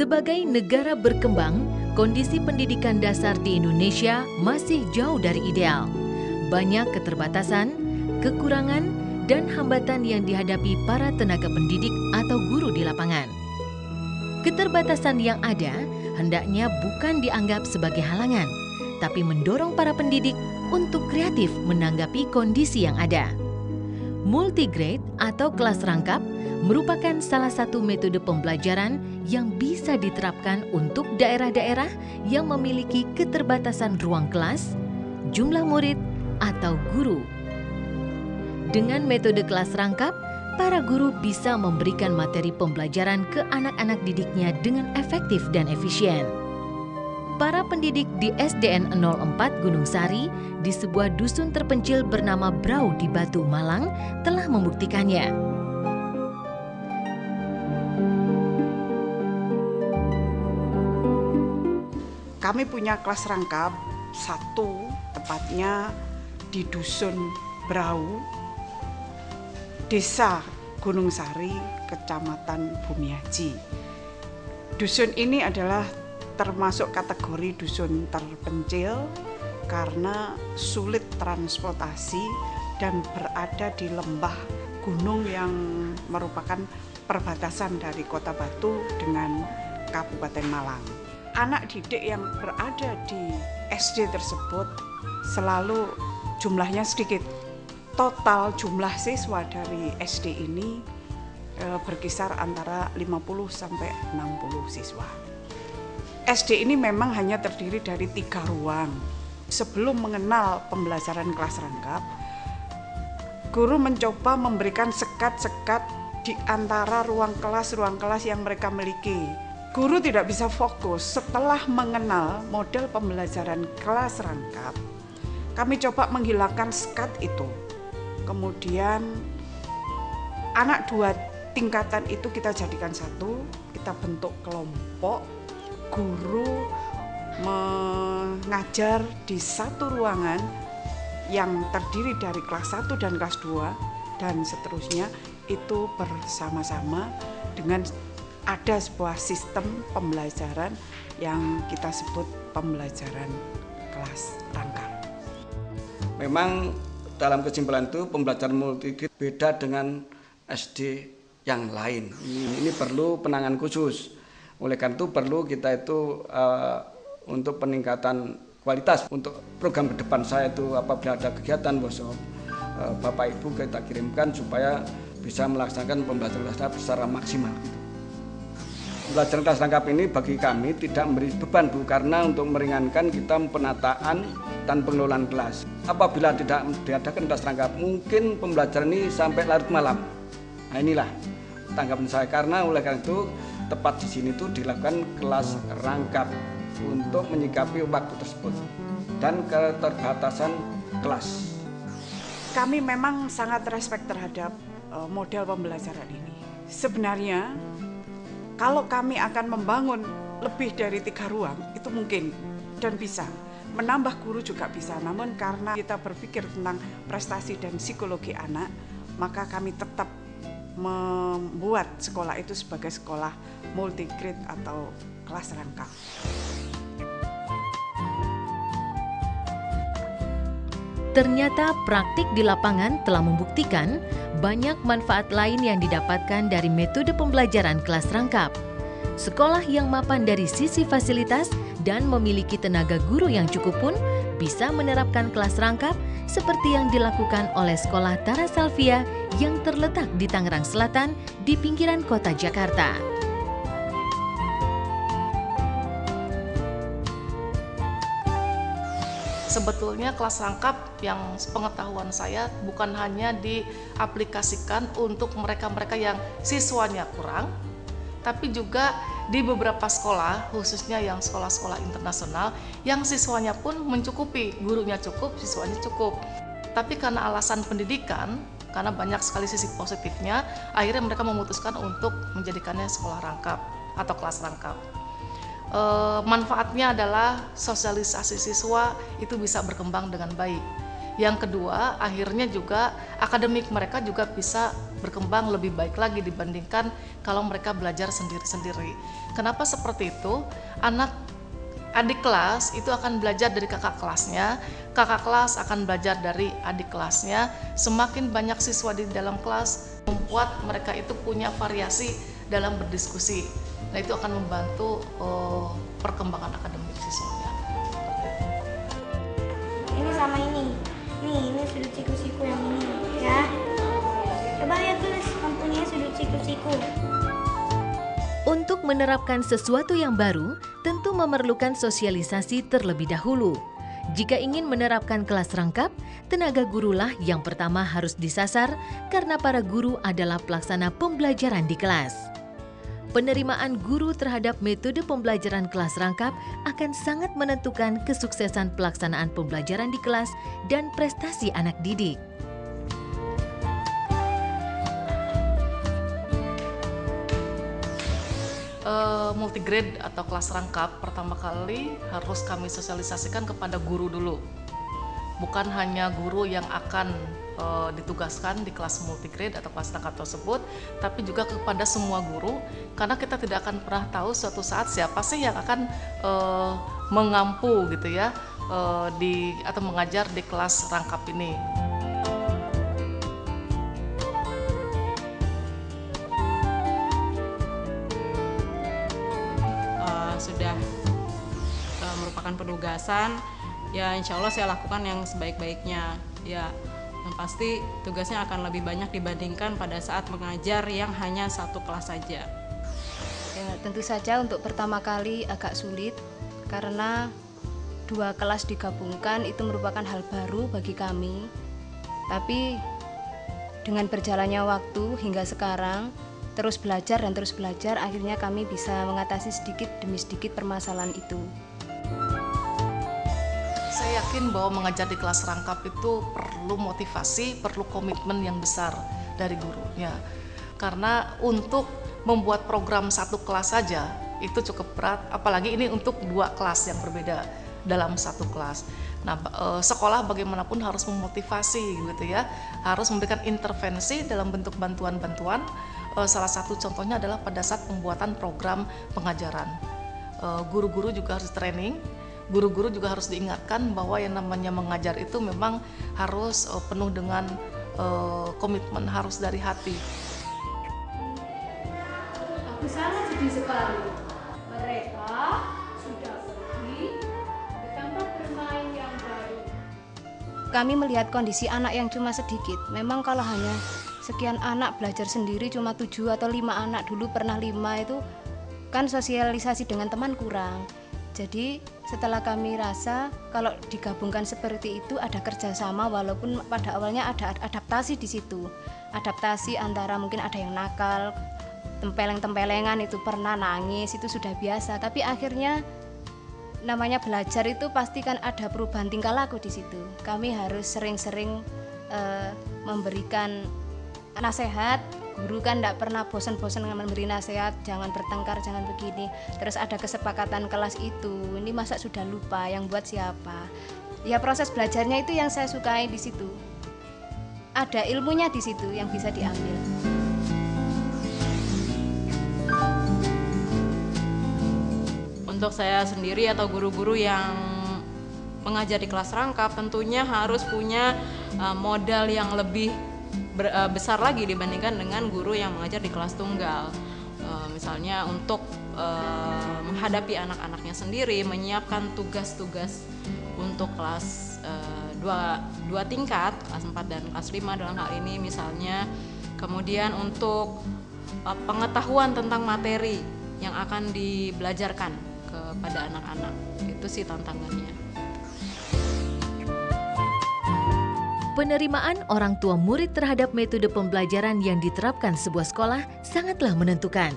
Sebagai negara berkembang, kondisi pendidikan dasar di Indonesia masih jauh dari ideal. Banyak keterbatasan, kekurangan, dan hambatan yang dihadapi para tenaga pendidik atau guru di lapangan. Keterbatasan yang ada hendaknya bukan dianggap sebagai halangan, tapi mendorong para pendidik untuk kreatif menanggapi kondisi yang ada. Multigrade atau kelas rangkap merupakan salah satu metode pembelajaran yang bisa diterapkan untuk daerah-daerah yang memiliki keterbatasan ruang kelas, jumlah murid, atau guru. Dengan metode kelas rangkap, para guru bisa memberikan materi pembelajaran ke anak-anak didiknya dengan efektif dan efisien. Para pendidik di SDN 04 Gunung Sari di sebuah dusun terpencil bernama Brau di Batu, Malang telah membuktikannya. Kami punya kelas rangkap satu, tepatnya di Dusun Brau, Desa Gunung Sari, Kecamatan Bumiaji. Dusun ini adalah termasuk kategori dusun terpencil karena sulit transportasi dan berada di lembah gunung yang merupakan perbatasan dari Kota Batu dengan Kabupaten Malang. Anak didik yang berada di SD tersebut selalu jumlahnya sedikit. Total jumlah siswa dari SD ini berkisar antara 50 sampai 60 siswa. SD ini memang hanya terdiri dari 3 ruang. Sebelum mengenal pembelajaran kelas rangkap, guru mencoba memberikan sekat-sekat di antara ruang kelas yang mereka miliki. Guru tidak bisa fokus. Setelah mengenal model pembelajaran kelas rangkap, kami coba menghilangkan sekat itu. Kemudian anak 2 tingkatan itu kita jadikan satu, kita bentuk kelompok. Guru mengajar di satu ruangan yang terdiri dari kelas 1 dan kelas 2 dan seterusnya, itu bersama-sama dengan ada sebuah sistem pembelajaran yang kita sebut pembelajaran kelas rangkap. Memang dalam kesimpulan itu pembelajaran multigrade beda dengan SD yang lain. Ini perlu penanganan khusus. Oleh karena itu perlu kita itu untuk peningkatan kualitas. Untuk program ke depan saya itu apabila ada kegiatan workshop, Bapak Ibu kita kirimkan supaya bisa melaksanakan pembelajaran kelas rangkap secara maksimal. Pembelajaran kelas rangkap ini bagi kami tidak memberi beban, Bu, karena untuk meringankan kita penataan dan pengelolaan kelas. Apabila tidak diadakan kelas rangkap, mungkin pembelajaran ini sampai larut malam. Nah, inilah tanggapan saya, karena oleh karena itu tepat di sini tuh dilakukan kelas rangkap untuk menyikapi waktu tersebut dan keterbatasan kelas. Kami memang sangat respect terhadap model pembelajaran ini. Sebenarnya kalau kami akan membangun lebih dari 3 ruang, itu mungkin dan bisa. Menambah guru juga bisa, namun karena kita berpikir tentang prestasi dan psikologi anak, maka kami tetap membuat sekolah itu sebagai sekolah multigrade atau kelas rangkap. Ternyata praktik di lapangan telah membuktikan banyak manfaat lain yang didapatkan dari metode pembelajaran kelas rangkap. Sekolah yang mapan dari sisi fasilitas dan memiliki tenaga guru yang cukup pun bisa menerapkan kelas rangkap seperti yang dilakukan oleh Sekolah Tara Salvia yang terletak di Tangerang Selatan di pinggiran kota Jakarta. Sebetulnya kelas rangkap yang sepengetahuan saya bukan hanya diaplikasikan untuk mereka-mereka yang siswanya kurang, tapi juga di beberapa sekolah, khususnya yang sekolah-sekolah internasional, yang siswanya pun mencukupi, gurunya cukup, siswanya cukup. Tapi karena alasan pendidikan, karena banyak sekali sisi positifnya, akhirnya mereka memutuskan untuk menjadikannya sekolah rangkap atau kelas rangkap. Manfaatnya adalah sosialisasi siswa itu bisa berkembang dengan baik. Yang kedua, akhirnya juga akademik mereka juga bisa berkembang lebih baik lagi dibandingkan kalau mereka belajar sendiri-sendiri. Kenapa seperti itu? Adik kelas itu akan belajar dari kakak kelasnya, kakak kelas akan belajar dari adik kelasnya. Semakin banyak siswa di dalam kelas membuat mereka itu punya variasi dalam berdiskusi. Nah, itu akan membantu perkembangan akademik siswanya. Ini sama ini. Ini sudut siku-siku yang ini ya. Coba ya tulis mempunyai sudut siku-siku. Untuk menerapkan sesuatu yang baru, tentu memerlukan sosialisasi terlebih dahulu. Jika ingin menerapkan kelas rangkap, tenaga gurulah yang pertama harus disasar karena para guru adalah pelaksana pembelajaran di kelas. Penerimaan guru terhadap metode pembelajaran kelas rangkap akan sangat menentukan kesuksesan pelaksanaan pembelajaran di kelas dan prestasi anak didik. Multigrade atau kelas rangkap pertama kali harus kami sosialisasikan kepada guru dulu, bukan hanya guru yang akan ditugaskan di kelas multigrade atau kelas rangkap tersebut, tapi juga kepada semua guru, karena kita tidak akan pernah tahu suatu saat siapa sih yang akan mengampu gitu ya atau mengajar di kelas rangkap ini. Sudah merupakan penugasan, ya insya Allah saya lakukan yang sebaik-baiknya. Ya, yang pasti tugasnya akan lebih banyak dibandingkan pada saat mengajar yang hanya satu kelas saja. Ya, tentu saja untuk pertama kali agak sulit karena 2 kelas digabungkan itu merupakan hal baru bagi kami. Tapi dengan berjalannya waktu hingga sekarang, terus belajar, akhirnya kami bisa mengatasi sedikit demi sedikit permasalahan itu. Saya yakin bahwa mengajar di kelas rangkap itu perlu motivasi, perlu komitmen yang besar dari gurunya. Karena untuk membuat program satu kelas saja itu cukup berat, apalagi ini untuk 2 kelas yang berbeda dalam satu kelas. Nah, sekolah bagaimanapun harus memotivasi gitu ya, harus memberikan intervensi dalam bentuk bantuan-bantuan. Salah satu contohnya adalah pada saat pembuatan program pengajaran. Guru-guru juga harus training, guru-guru juga harus diingatkan bahwa yang namanya mengajar itu memang harus penuh dengan komitmen, harus dari hati. Aku sangat sedih sekali. Mereka sudah pergi ke tempat bermain yang baru. Kami melihat kondisi anak yang cuma sedikit. Memang kalau hanya sekian anak belajar sendiri cuma 7 atau 5 anak, dulu pernah 5 itu kan sosialisasi dengan teman kurang. Jadi setelah kami rasa kalau digabungkan seperti itu ada kerjasama, walaupun pada awalnya ada adaptasi di situ. Adaptasi antara mungkin ada yang nakal, tempeleng-tempelengan itu pernah nangis, itu sudah biasa. Tapi akhirnya namanya belajar itu pasti kan ada perubahan tingkah laku di situ. Kami harus sering-sering memberikan nasihat. Guru kan tidak pernah bosan-bosan memberi nasihat, jangan bertengkar, jangan begini. Terus ada kesepakatan kelas itu, ini masa sudah lupa, yang buat siapa. Ya proses belajarnya itu yang saya sukai di situ. Ada ilmunya di situ yang bisa diambil. Untuk saya sendiri atau guru-guru yang mengajar di kelas rangkap tentunya harus punya modal yang lebih besar lagi dibandingkan dengan guru yang mengajar di kelas tunggal. Misalnya untuk menghadapi anak-anaknya sendiri, menyiapkan tugas-tugas untuk kelas 2 tingkat, kelas 4 dan kelas 5 dalam hal ini misalnya. Kemudian untuk pengetahuan tentang materi yang akan dibelajarkan kepada anak-anak, itu sih tantangannya. Penerimaan orang tua murid terhadap metode pembelajaran yang diterapkan sebuah sekolah sangatlah menentukan.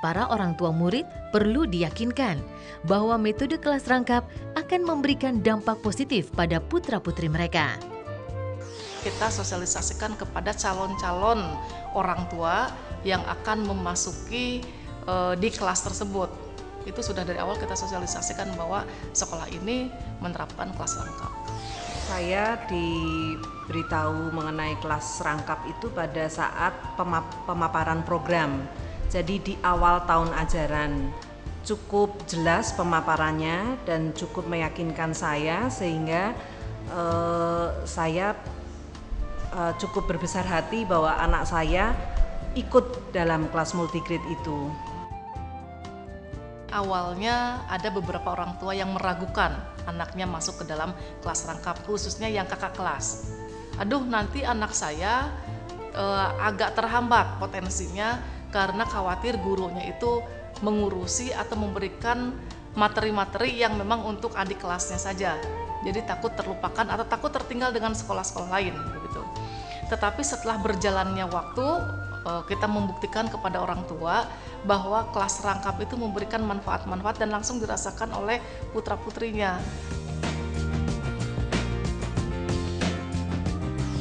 Para orang tua murid perlu diyakinkan bahwa metode kelas rangkap akan memberikan dampak positif pada putra-putri mereka. Kita sosialisasikan kepada calon-calon orang tua yang akan memasuki di kelas tersebut. Itu sudah dari awal kita sosialisasikan bahwa sekolah ini menerapkan kelas rangkap. Saya diberitahu mengenai kelas rangkap itu pada saat pemaparan program. Jadi di awal tahun ajaran cukup jelas pemaparannya dan cukup meyakinkan saya sehingga saya cukup berbesar hati bahwa anak saya ikut dalam kelas multigrade itu. Awalnya ada beberapa orang tua yang meragukan anaknya masuk ke dalam kelas rangkap, khususnya yang kakak kelas. Aduh, nanti anak saya agak terhambat potensinya karena khawatir gurunya itu mengurusi atau memberikan materi-materi yang memang untuk adik kelasnya saja. Jadi takut terlupakan atau takut tertinggal dengan sekolah-sekolah lain begitu. Tetapi setelah berjalannya waktu, kita membuktikan kepada orang tua bahwa kelas rangkap itu memberikan manfaat-manfaat dan langsung dirasakan oleh putra-putrinya.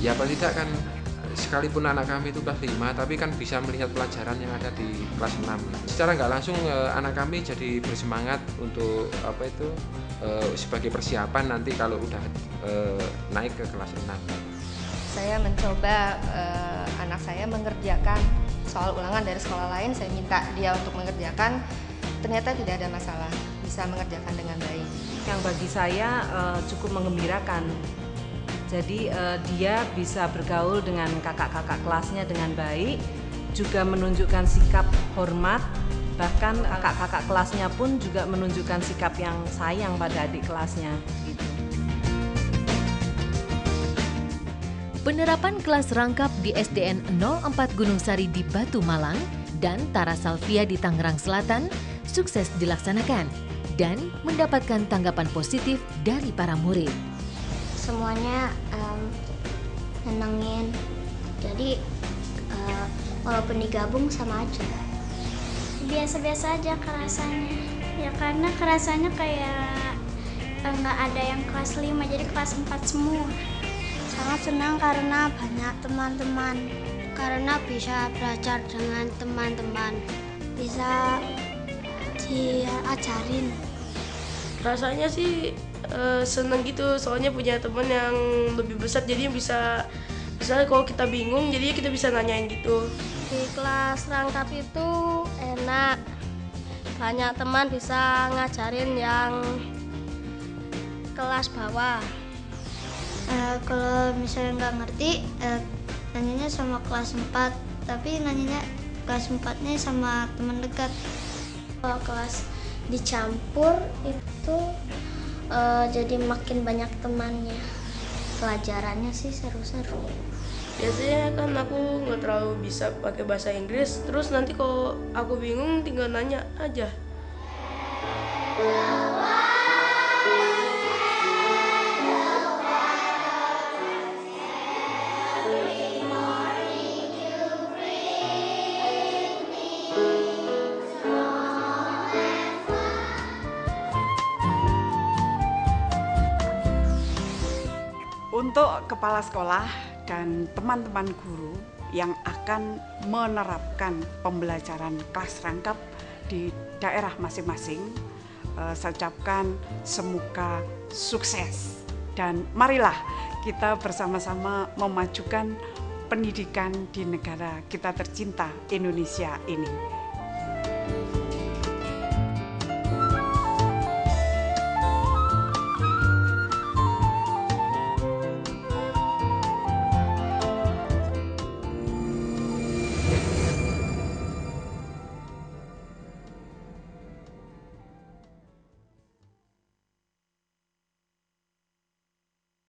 Ya paling tidak kan sekalipun anak kami itu kelas 5 tapi kan bisa melihat pelajaran yang ada di kelas 6. Secara nggak langsung anak kami jadi bersemangat untuk sebagai persiapan nanti kalau udah naik ke kelas 6. Saya mencoba anak saya mengerjakan soal ulangan dari sekolah lain, saya minta dia untuk mengerjakan, ternyata tidak ada masalah, bisa mengerjakan dengan baik. Yang bagi saya cukup menggembirakan. Jadi dia bisa bergaul dengan kakak-kakak kelasnya dengan baik, juga menunjukkan sikap hormat, bahkan kakak-kakak kelasnya pun juga menunjukkan sikap yang sayang pada adik kelasnya. Gitu. Penerapan kelas rangkap di SDN 04 Gunung Sari di Batu Malang dan Tara Salvia di Tangerang Selatan sukses dilaksanakan dan mendapatkan tanggapan positif dari para murid. Semuanya nenangin, jadi walaupun digabung sama aja. Biasa-biasa aja kerasanya, ya karena kerasanya kayak nggak ada yang kelas 5, jadi kelas 4 semua. Sangat senang karena banyak teman-teman, karena bisa belajar dengan teman-teman, bisa diajarin. Rasanya sih seneng gitu, soalnya punya teman yang lebih besar, jadi bisa misalnya kalau kita bingung jadi kita bisa nanyain gitu. Di kelas rangkap itu enak, banyak teman bisa ngajarin yang kelas bawah. Kalau misalnya nggak ngerti, nanyanya sama kelas 4, tapi nanyanya kelas 4-nya sama teman dekat. Kalau kelas dicampur itu jadi makin banyak temannya. Pelajarannya sih seru-seru. Biasanya kan aku nggak terlalu bisa pakai bahasa Inggris, terus nanti kalau aku bingung tinggal nanya aja. Untuk kepala sekolah dan teman-teman guru yang akan menerapkan pembelajaran kelas rangkap di daerah masing-masing, saya ucapkan semoga sukses dan marilah kita bersama-sama memajukan pendidikan di negara kita tercinta Indonesia ini.